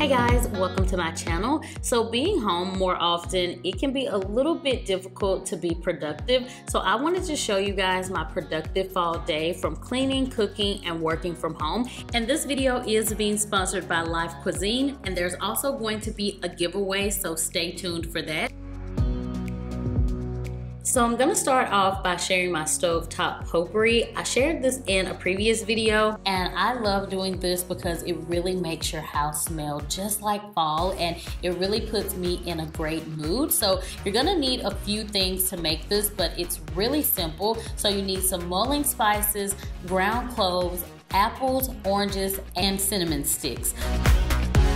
Hey guys, welcome to my channel. So being home more often, it can be a little bit difficult to be productive. So I wanted to show you guys my productive fall day from cleaning, cooking, and working from home. And this video is being sponsored by Life Cuisine, and there's also going to be a giveaway, so stay tuned for that. So I'm gonna start off by sharing my stovetop potpourri. I shared this in a previous video, and I love doing this because it really makes your house smell just like fall, and it really puts me in a great mood. So you're gonna need a few things to make this, but it's really simple. So you need some mulling spices, ground cloves, apples, oranges, and cinnamon sticks.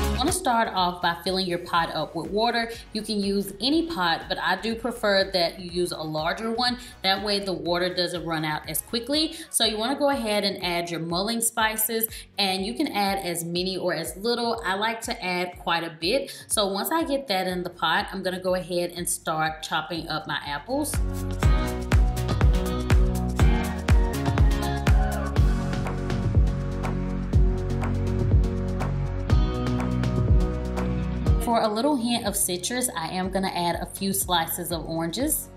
I want to start off by filling your pot up with water. You can use any pot, but I do prefer that you use a larger one. That way the water doesn't run out as quickly. So you want to go ahead and add your mulling spices, and you can add as many or as little. I like to add quite a bit. So once I get that in the pot, I'm going to go ahead and start chopping up my apples. For a little hint of citrus, I am going to add a few slices of oranges.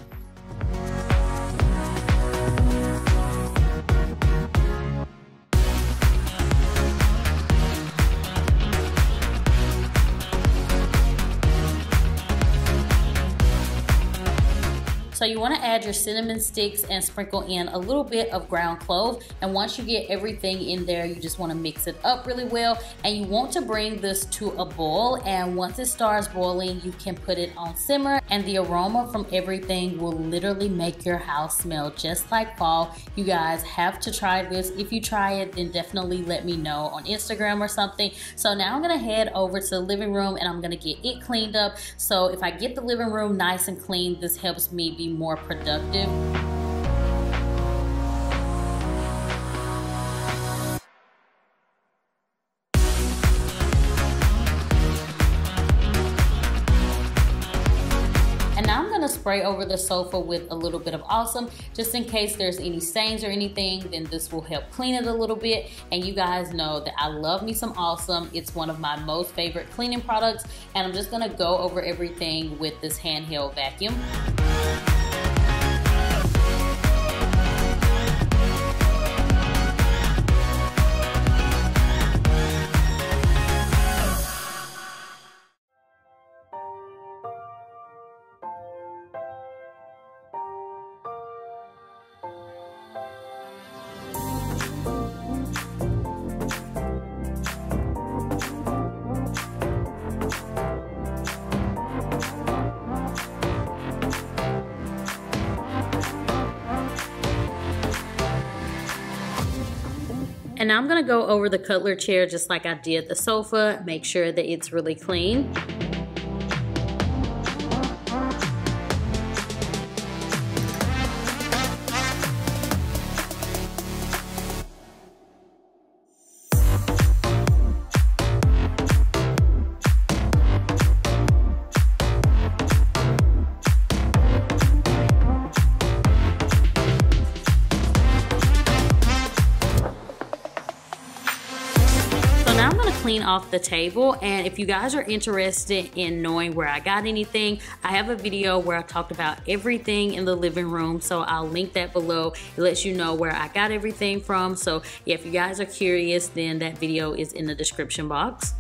So you want to add your cinnamon sticks and sprinkle in a little bit of ground clove. And once you get everything in there, you just want to mix it up really well. And you want to bring this to a boil. And once it starts boiling, you can put it on simmer. And the aroma from everything will literally make your house smell just like fall. You guys have to try this. If you try it, then definitely let me know on Instagram or something. So now I'm going to head over to the living room and I'm going to get it cleaned up. So if I get the living room nice and clean, this helps me be more productive. And now I'm gonna spray over the sofa with a little bit of Awesome, just in case there's any stains or anything, then this will help clean it a little bit. And you guys know that I love me some Awesome. It's one of my most favorite cleaning products, and I'm just gonna go over everything with this handheld vacuum. And now I'm gonna go over the cutler chair just like I did the sofa, make sure that it's really clean. Now I'm going to clean off the table, and if you guys are interested in knowing where I got anything, I have a video where I talked about everything in the living room, so I'll link that below. It lets you know where I got everything from. So yeah, if you guys are curious, then that video is in the description box.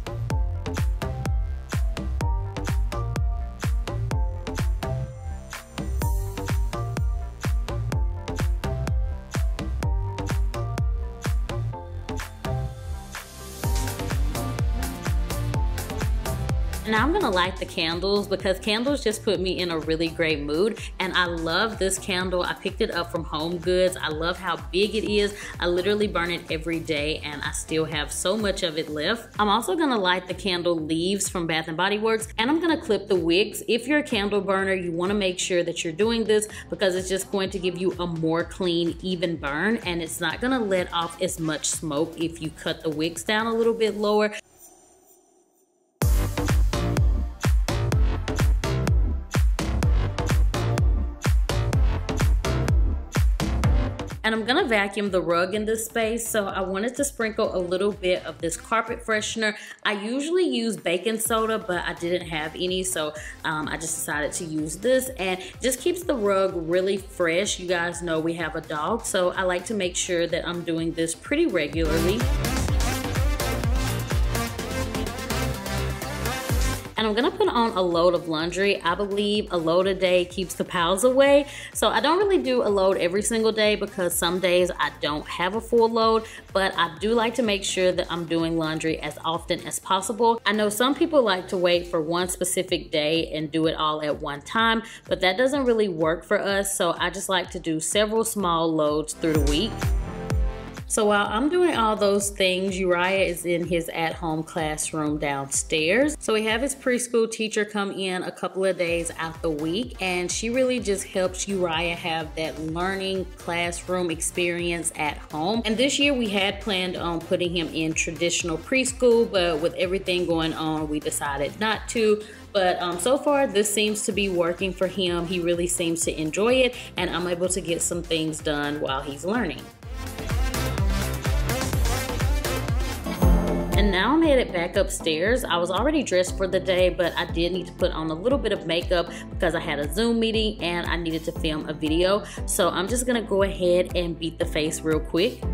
Now I'm gonna light the candles because candles just put me in a really great mood, and I love this candle. I picked it up from Home Goods. I love how big it is. I literally burn it every day and I still have so much of it left. I'm also gonna light the candle Leaves from Bath & Body Works, and I'm gonna clip the wicks. If you're a candle burner, you wanna make sure that you're doing this because it's just going to give you a more clean, even burn, and it's not gonna let off as much smoke if you cut the wicks down a little bit lower. And I'm gonna vacuum the rug in this space, so I wanted to sprinkle a little bit of this carpet freshener. I usually use baking soda, but I didn't have any, so I just decided to use this, and just keeps the rug really fresh. You guys know we have a dog, so I like to make sure that I'm doing this pretty regularly. And I'm gonna put on a load of laundry. I believe a load a day keeps the piles away. So I don't really do a load every single day because some days I don't have a full load, but I do like to make sure that I'm doing laundry as often as possible. I know some people like to wait for one specific day and do it all at one time, but that doesn't really work for us. So I just like to do several small loads through the week. So while I'm doing all those things, Uriah is in his at-home classroom downstairs. So we have his preschool teacher come in a couple of days out the week, and she really just helps Uriah have that learning classroom experience at home. And this year we had planned on putting him in traditional preschool, but with everything going on, we decided not to. But so far this seems to be working for him. He really seems to enjoy it, and I'm able to get some things done while he's learning. And now I'm headed back upstairs. I was already dressed for the day, but I did need to put on a little bit of makeup because I had a Zoom meeting and I needed to film a video. So I'm just gonna go ahead and beat the face real quick.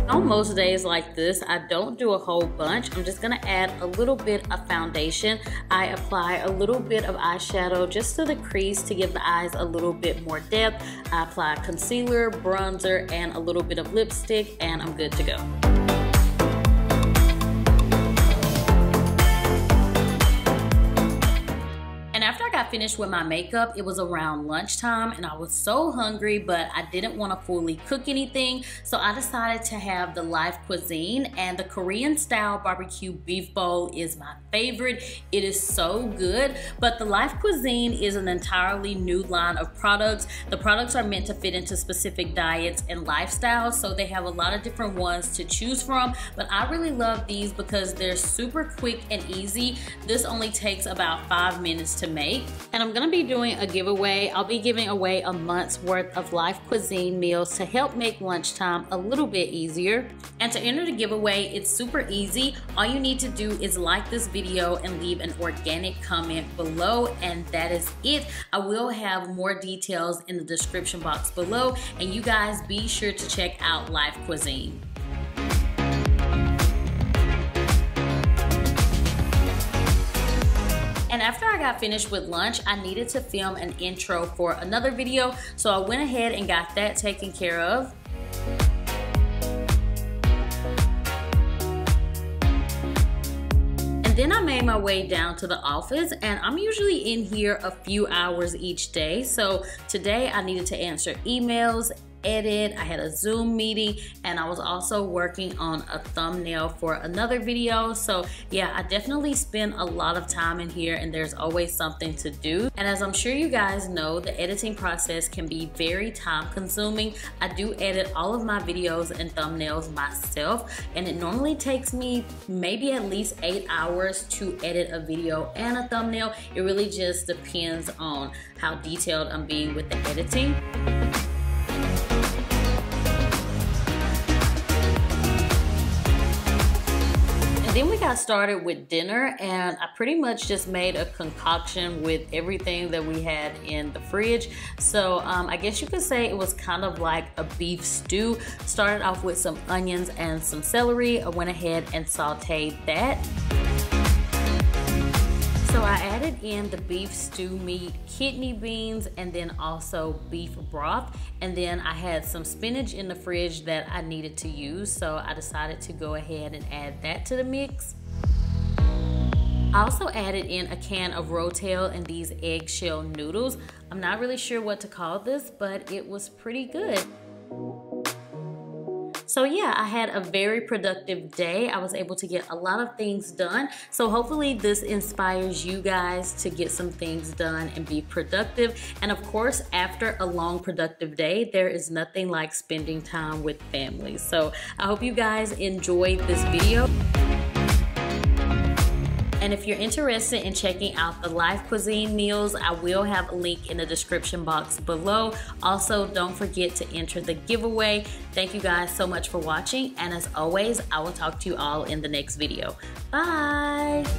On most days like this, I don't do a whole bunch. I'm just gonna add a little bit of foundation. I apply a little bit of eyeshadow just to the crease to give the eyes a little bit more depth. I apply concealer, bronzer, and a little bit of lipstick, and I'm good to go. And after I got finished with my makeup, it was around lunchtime and I was so hungry, but I didn't want to fully cook anything. So I decided to have the Life Cuisine, and the Korean style barbecue beef bowl is my favorite. It is so good, but the Life Cuisine is an entirely new line of products. The products are meant to fit into specific diets and lifestyles, so they have a lot of different ones to choose from, but I really love these because they're super quick and easy. This only takes about 5 minutes to make. And I'm gonna be doing a giveaway. I'll be giving away a month's worth of Life Cuisine meals to help make lunchtime a little bit easier. And to enter the giveaway, it's super easy. All you need to do is like this video and leave an organic comment below, and that is it. I will have more details in the description box below, and you guys be sure to check out Life Cuisine. And after I got finished with lunch, I needed to film an intro for another video, so I went ahead and got that taken care of. And then I made my way down to the office, and I'm usually in here a few hours each day. So today I needed to answer emails, edit, I had a Zoom meeting, and I was also working on a thumbnail for another video. So yeah, I definitely spend a lot of time in here, and there's always something to do. And as I'm sure you guys know, the editing process can be very time consuming. I do edit all of my videos and thumbnails myself, and it normally takes me maybe at least 8 hours to edit a video and a thumbnail. It really just depends on how detailed I'm being with the editing. Then we got started with dinner, and I pretty much just made a concoction with everything that we had in the fridge. So I guess you could say it was kind of like a beef stew. Started off with some onions and some celery. I went ahead and sauteed that. So I added in the beef stew meat, kidney beans, and then also beef broth. And then I had some spinach in the fridge that I needed to use, so I decided to go ahead and add that to the mix. I also added in a can of rotel and these eggshell noodles. I'm not really sure what to call this, but it was pretty good. So yeah, I had a very productive day. I was able to get a lot of things done. So hopefully this inspires you guys to get some things done and be productive. And of course, after a long productive day, there is nothing like spending time with family. So I hope you guys enjoyed this video. And if you're interested in checking out the Life Cuisine meals, I will have a link in the description box below. Also, don't forget to enter the giveaway. Thank you guys so much for watching, and as always, I will talk to you all in the next video. Bye!